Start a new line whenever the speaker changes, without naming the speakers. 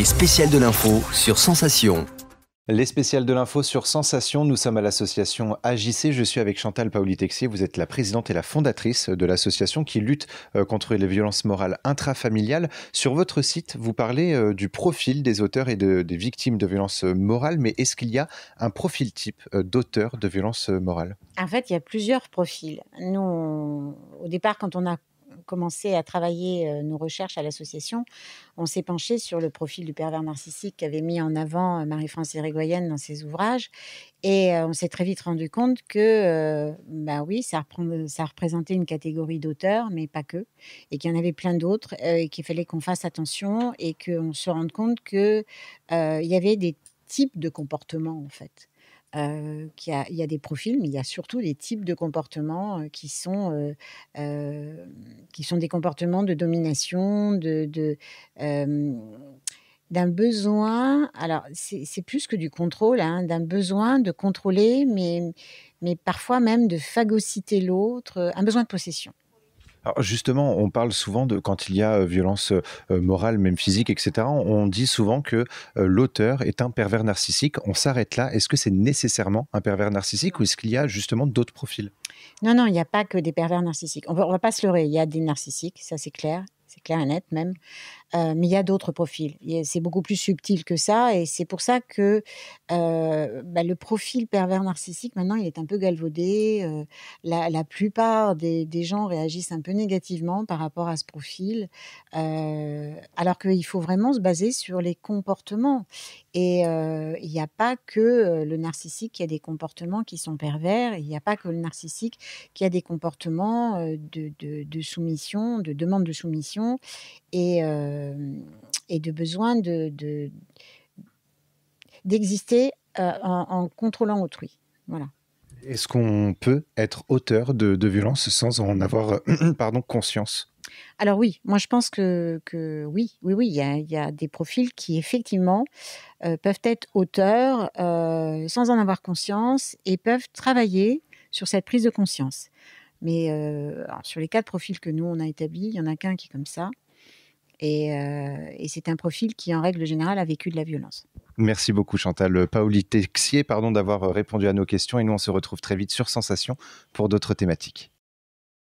spéciales de l'info sur Sensation.
Les spéciales de l'info sur Sensation, nous sommes à l'association AJC. Je suis avec Chantal Paoli-Texier. Vous êtes la présidente et la fondatrice de l'association qui lutte contre les violences morales intrafamiliales. Sur votre site, vous parlez du profil des auteurs et des victimes de violences morales, mais est-ce qu'il y a un profil type d'auteur de violences morales ?
En fait, il y a plusieurs profils. Nous, au départ, quand on a commencé à travailler nos recherches à l'association, on s'est penché sur le profil du pervers narcissique qu'avait mis en avant Marie-France Irigoyen dans ses ouvrages. Et on s'est très vite rendu compte que, oui, ça représentait une catégorie d'auteurs, mais pas que, et qu'il y en avait plein d'autres, et qu'il fallait qu'on fasse attention et qu'on se rende compte qu'il y avait des types de comportements, en fait. Il y a des profils, mais il y a surtout des types de comportements qui sont des comportements de domination, d'un besoin. Alors, c'est plus que du contrôle, hein, d'un besoin de contrôler, mais parfois même de phagocyter l'autre, un besoin de possession.
Alors justement, on parle souvent de quand il y a violence morale, même physique, etc. On dit souvent que l'auteur est un pervers narcissique. On s'arrête là. Est-ce que c'est nécessairement un pervers narcissique ou est-ce qu'il y a justement d'autres profils ?
Non, il n'y a pas que des pervers narcissiques. On va pas se leurrer, il y a des narcissiques, ça c'est clair et net même. Mais il y a d'autres profils. C'est beaucoup plus subtil que ça et c'est pour ça que le profil pervers narcissique, maintenant, il est un peu galvaudé. La plupart des gens réagissent un peu négativement par rapport à ce profil, alors qu'il faut vraiment se baser sur les comportements. Et il n'y a pas que le narcissique qui a des comportements qui sont pervers, il n'y a pas que le narcissique qui a des comportements de soumission, de demande de soumission et de besoin d'exister en contrôlant autrui. Voilà.
Est-ce qu'on peut être auteur de violences sans en avoir conscience ?
Alors oui, moi je pense que oui, il y a des profils qui effectivement peuvent être auteurs sans en avoir conscience et peuvent travailler sur cette prise de conscience. Mais alors, sur les 4 profils que nous on a établis, il y en a qu'un qui est comme ça. Et c'est un profil qui, en règle générale, a vécu de la violence.
Merci beaucoup Chantal Paoli-Texier, d'avoir répondu à nos questions et nous on se retrouve très vite sur Sensation pour d'autres thématiques.